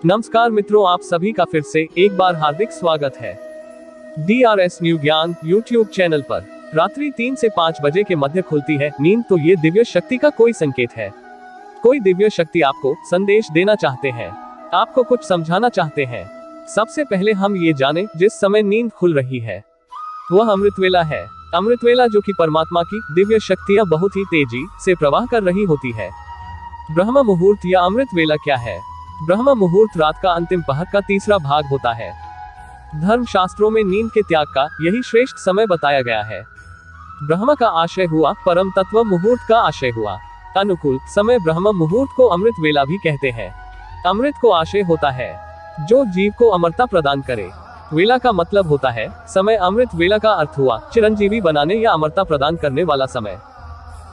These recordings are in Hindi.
नमस्कार मित्रों, आप सभी का फिर से एक बार हार्दिक स्वागत है DRS न्यू ज्ञान यूट्यूब चैनल पर। रात्रि 3 से 5 बजे के मध्य खुलती है नींद, तो ये दिव्य शक्ति का कोई संकेत है। कोई दिव्य शक्ति आपको संदेश देना चाहते हैं, आपको कुछ समझाना चाहते हैं। सबसे पहले हम ये जाने, जिस समय नींद खुल रही है वह अमृत वेला है। अमृत वेला जो कि परमात्मा की दिव्य शक्तियां बहुत ही तेजी से प्रवाह कर रही होती है। ब्रह्म मुहूर्त या अमृत वेला क्या है? ब्रह्म मुहूर्त रात का अंतिम पहर का तीसरा भाग होता है। धर्म शास्त्रों में नींद के त्याग का यही श्रेष्ठ समय बताया गया है। ब्रह्म का आशय हुआ, परम तत्व मुहूर्त का आशय हुआ। अनुकूल समय ब्रह्म मुहूर्त को अमृत वेला भी कहते हैं। अमृत को आशय होता है जो जीव को अमरता प्रदान करे। वेला का मतलब होता है समय। अमृत वेला का अर्थ हुआ चिरंजीवी बनाने या अमरता प्रदान करने वाला समय।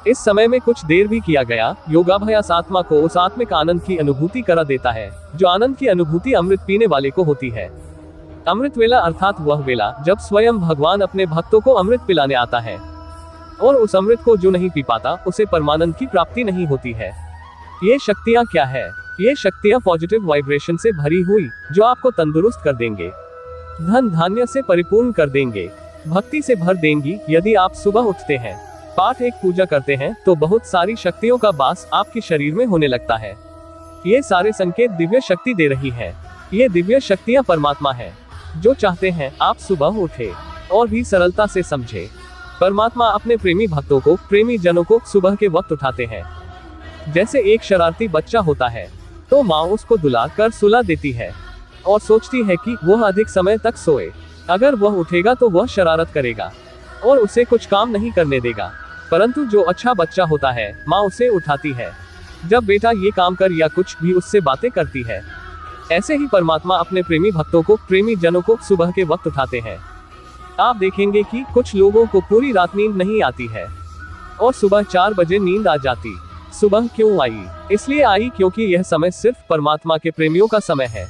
इस समय में कुछ देर भी किया गया योगाभ्यास आत्मा को उस आत्मिक आनंद की अनुभूति करा देता है जो आनंद की अनुभूति अमृत पीने वाले को होती है। अमृत वेला अर्थात वह वेला जब स्वयं भगवान अपने भक्तों को अमृत पिलाने आता है, और उस अमृत को जो नहीं पी पाता उसे परमानंद की प्राप्ति नहीं होती है। ये शक्तियाँ क्या है? ये शक्तियाँ पॉजिटिव वाइब्रेशन से भरी हुई, जो आपको तंदुरुस्त कर देंगे, धन धान्य से परिपूर्ण कर देंगे, भक्ति से भर देंगी। यदि आप सुबह उठते हैं, पाठ एक पूजा करते हैं, तो बहुत सारी शक्तियों का वास आपके शरीर में होने लगता है। ये सारे संकेत दिव्य शक्ति दे रही है। ये दिव्य शक्तियां परमात्मा है जो चाहते हैं आप सुबह उठे और भी सरलता से समझे। परमात्मा अपने प्रेमी भक्तों को, प्रेमी जनों को सुबह के वक्त उठाते हैं। जैसे एक शरारती बच्चा होता है तो माँ उसको दुला कर सुला देती है और सोचती है कि वह अधिक समय तक सोए। अगर वह उठेगा तो वह शरारत करेगा और उसे कुछ काम नहीं करने देगा। परंतु जो अच्छा बच्चा होता है, माँ उसे उठाती है। जब बेटा ये काम कर या कुछ भी उससे बातें करती है। ऐसे ही परमात्मा अपने प्रेमी भक्तों को, प्रेमी जनों को सुबह के वक्त उठाते हैं। आप देखेंगे कि कुछ लोगों को पूरी रात नींद नहीं आती है और सुबह 4 बजे नींद आ जाती। सुबह क्यों आई? इसलिए आई क्योंकि यह समय सिर्फ परमात्मा के प्रेमियों का समय है।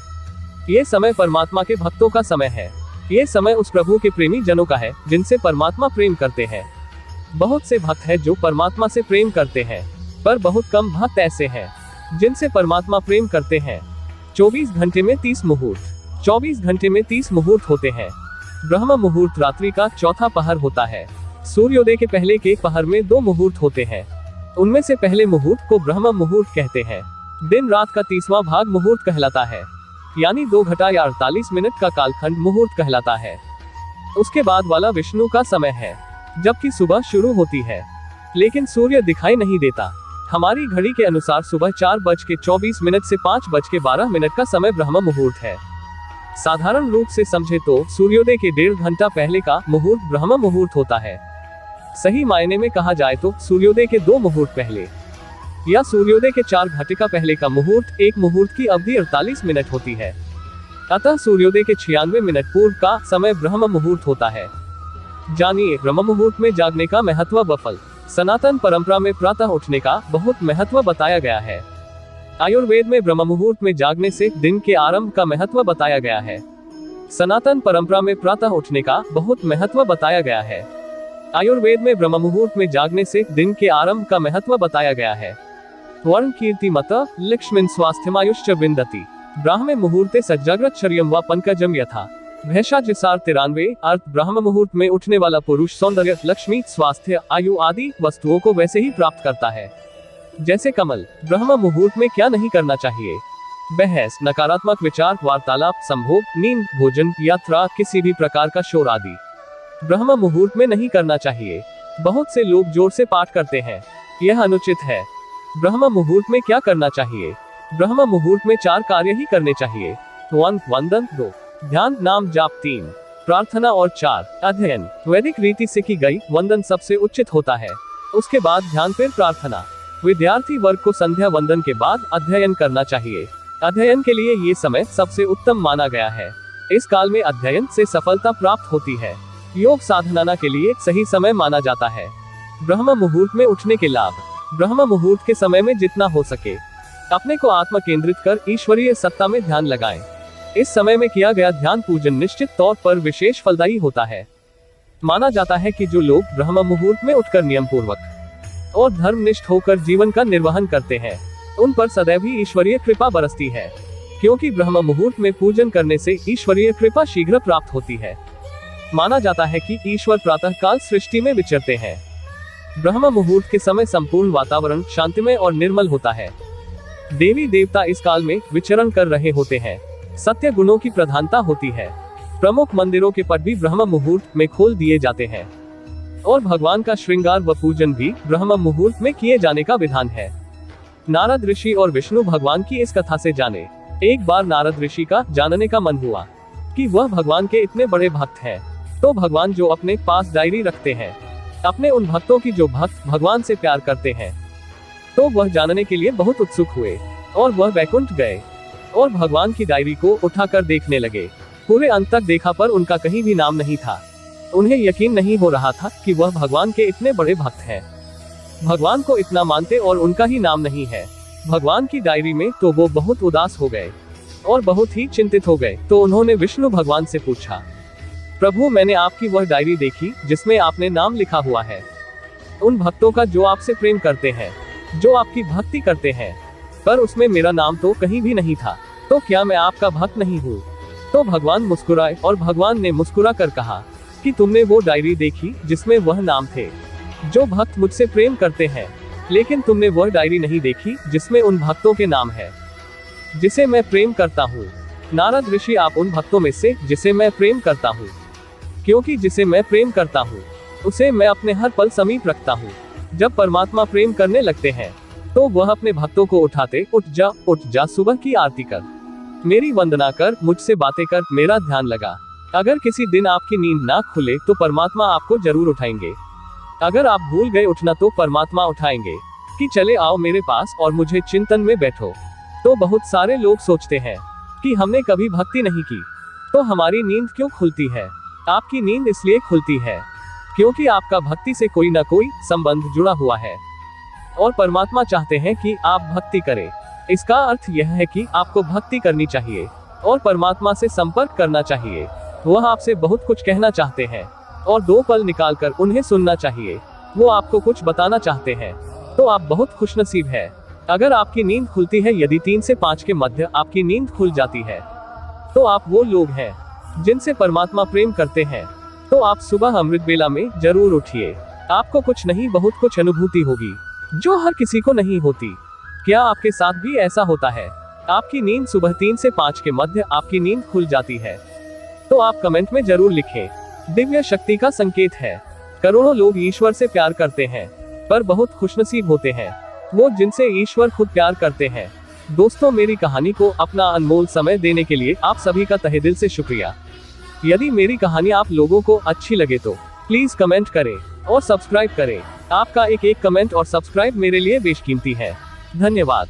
ये समय परमात्मा के भक्तों का समय है। ये समय उस प्रभु के प्रेमी जनों का है जिनसे परमात्मा प्रेम करते हैं। बहुत से भक्त हैं जो परमात्मा से प्रेम करते हैं, पर बहुत कम भक्त ऐसे हैं जिनसे परमात्मा प्रेम करते हैं। 24 घंटे में 30 मुहूर्त, 24 घंटे में 30 मुहूर्त होते हैं। ब्रह्म मुहूर्त रात्रि का चौथा पहर होता है। सूर्योदय के पहले के पहर में 2 मुहूर्त होते हैं। उनमें से पहले मुहूर्त को ब्रह्म मुहूर्त कहते हैं। दिन रात का 30वां भाग मुहूर्त कहलाता है, यानी 2 घंटा या 48 मिनट का कालखंड मुहूर्त कहलाता है। उसके बाद वाला विष्णु का समय है, जबकि सुबह शुरू होती है, लेकिन सूर्य दिखाई नहीं देता। हमारी घड़ी के अनुसार सुबह 4:24 से 5:12 का समय ब्रह्म मुहूर्त है। साधारण रूप से समझे तो सूर्योदय के 1.5 घंटा पहले का मुहूर्त ब्रह्म मुहूर्त होता है। सही मायने में कहा जाए तो सूर्योदय के 2 मुहूर्त पहले या सूर्योदय के 4 घटिका पहले का मुहूर्त, एक मुहूर्त की अवधि 48 मिनट होती है। अतः सूर्योदय के 96 मिनट पूर्व का समय ब्रह्म मुहूर्त होता है। जानिए ब्रह्म मुहूर्त में जागने का महत्व व फल। सनातन परंपरा में प्रातः उठने का बहुत महत्व बताया गया है। आयुर्वेद में ब्रह्म मुहूर्त में जागने से दिन के आरंभ का महत्व बताया गया है। सनातन परंपरा में प्रातः उठने का बहुत महत्व बताया गया है। आयुर्वेद में ब्रह्म मुहूर्त में जागने से दिन के आरंभ का महत्व बताया गया है। वर्ण कीर्ति मत लक्ष्मीन स्वास्थ्यमायुश्च विन्दति ब्राह्मे मुहूर्ते सज्जाग्रत शर्यम व पंकजम यथा। भैषाजिसार 93 अर्थ ब्रह्म मुहूर्त में उठने वाला पुरुष सौंदर्य, लक्ष्मी, स्वास्थ्य, आयु आदि वस्तुओं को वैसे ही प्राप्त करता है जैसे कमल। ब्रह्म मुहूर्त में क्या नहीं करना चाहिए? बहस, नकारात्मक विचार, वार्तालाप, संभोग, नींद, भोजन, यात्रा, किसी भी प्रकार का शोर आदि ब्रह्म मुहूर्त में नहीं करना चाहिए। बहुत से लोग जोर से पाठ करते हैं, यह अनुचित है। ब्रह्म मुहूर्त में क्या करना चाहिए? ब्रह्म मुहूर्त में 4 कार्य ही करने चाहिए। 1 वंदन, 2 ध्यान नाम जाप, 3 प्रार्थना और 4 अध्ययन। वैदिक रीति से की गई वंदन सबसे उचित होता है, उसके बाद ध्यान, फिर प्रार्थना। विद्यार्थी वर्ग को संध्या वंदन के बाद अध्ययन करना चाहिए। अध्ययन के लिए ये समय सबसे उत्तम माना गया है। इस काल में अध्ययन से सफलता प्राप्त होती है। योग साधना के लिए सही समय माना जाता है। ब्रह्म मुहूर्त में उठने के लाभ। ब्रह्म मुहूर्त के समय में जितना हो सके अपने को आत्म केंद्रित कर ईश्वरीय सत्ता में ध्यान लगाएं। इस समय में किया गया ध्यान पूजन निश्चित तौर पर विशेष फलदायी होता है। माना जाता है कि जो लोग ब्रह्म मुहूर्त में उठकर नियम पूर्वक और धर्मनिष्ठ होकर जीवन का निर्वहन करते हैं, उन पर सदैव ही ईश्वरीय कृपा बरसती है। क्योंकि ब्रह्म मुहूर्त में पूजन करने से ईश्वरीय कृपा शीघ्र प्राप्त होती है। माना जाता है कि ईश्वर प्रातः काल सृष्टि में विचरते हैं। ब्रह्म मुहूर्त के समय संपूर्ण वातावरण शांतिमय और निर्मल होता है। देवी देवता इस काल में विचरण कर रहे होते हैं। सत्य गुणों की प्रधानता होती है। प्रमुख मंदिरों के पट भी ब्रह्म मुहूर्त में खोल दिए जाते हैं और भगवान का श्रृंगार व पूजन भी ब्रह्म मुहूर्त में किए जाने का विधान है। नारद ऋषि और विष्णु भगवान की इस कथा से जाने। एक बार नारद ऋषि का जानने का मन हुआ कि वह भगवान के इतने बड़े भक्त हैं, तो भगवान जो अपने पास डायरी रखते हैं अपने उन भक्तों की जो भक्त भगवान से प्यार करते हैं, तो वह जानने के लिए बहुत उत्सुक हुए और वह वैकुंठ गए और भगवान की डायरी को उठाकर देखने लगे। पूरे अंत तक देखा पर उनका कहीं भी नाम नहीं था। उन्हें यकीन नहीं हो रहा था कि वह भगवान के इतने बड़े भक्त हैं, भगवान को इतना मानते और उनका ही नाम नहीं है भगवान की डायरी में। तो वो बहुत उदास हो गए और बहुत ही चिंतित हो गए। तो उन्होंने विष्णु भगवान से पूछा, प्रभु मैंने आपकी वह डायरी देखी जिसमें आपने नाम लिखा हुआ है उन भक्तों का जो आपसे प्रेम करते हैं, जो आपकी भक्ति करते हैं, पर उसमें मेरा नाम तो कहीं भी नहीं था, तो क्या मैं आपका भक्त नहीं हूँ? तो भगवान मुस्कुराए और भगवान ने मुस्कुरा कर कहा कि तुमने वो डायरी देखी जिसमें वह नाम थे जो भक्त मुझसे प्रेम करते हैं, लेकिन तुमने वह डायरी नहीं देखी जिसमें उन भक्तों के नाम है जिसे मैं प्रेम करता हूँ। नारद ऋषि आप उन भक्तों में से जिसे मैं प्रेम करता हूँ, क्योंकि जिसे मैं प्रेम करता हूँ उसे मैं अपने हर पल समीप रखता हूँ। जब परमात्मा प्रेम करने लगते हैं तो वह अपने भक्तों को उठाते, उठ जा सुबह की आरती कर, मेरी वंदना कर, मुझसे बातें कर, मेरा ध्यान लगा। अगर किसी दिन आपकी नींद ना खुले तो परमात्मा आपको जरूर उठाएंगे। अगर आप भूल गए उठना तो परमात्मा उठाएंगे कि चले आओ मेरे पास और मुझे चिंतन में बैठो। तो बहुत सारे लोग सोचते हैं कि हमने कभी भक्ति नहीं की तो हमारी नींद क्यों खुलती है? आपकी नींद इसलिए खुलती है क्योंकि आपका भक्ति से कोई ना कोई संबंध जुड़ा हुआ है और परमात्मा चाहते हैं कि आप भक्ति करें। इसका अर्थ यह है कि आपको भक्ति करनी चाहिए और परमात्मा से संपर्क करना चाहिए। वह आपसे बहुत कुछ कहना चाहते हैं और 2 पल निकालकर उन्हें सुनना चाहिए। वो आपको कुछ बताना चाहते हैं, तो आप बहुत खुशनसीब है अगर आपकी नींद खुलती है। यदि 3 से 5 के मध्य आपकी नींद खुल जाती है तो आप वो लोग हैं जिनसे परमात्मा प्रेम करते हैं। तो आप सुबह अमृत बेला में जरूर उठिए। आपको कुछ नहीं बहुत कुछ अनुभूति होगी जो हर किसी को नहीं होती। क्या आपके साथ भी ऐसा होता है? आपकी नींद सुबह 3 से 5 के मध्य आपकी नींद खुल जाती है? तो आप कमेंट में जरूर लिखें। दिव्य शक्ति का संकेत है। करोड़ों लोग ईश्वर से प्यार करते हैं, पर बहुत खुशनसीब होते हैं वो जिनसे ईश्वर खुद प्यार करते हैं। दोस्तों, मेरी कहानी को अपना अनमोल समय देने के लिए आप सभी का तहे दिल से शुक्रिया। यदि मेरी कहानी आप लोगों को अच्छी लगे तो प्लीज कमेंट करें और सब्सक्राइब करें। आपका एक कमेंट और सब्सक्राइब मेरे लिए बेशकीमती है। धन्यवाद।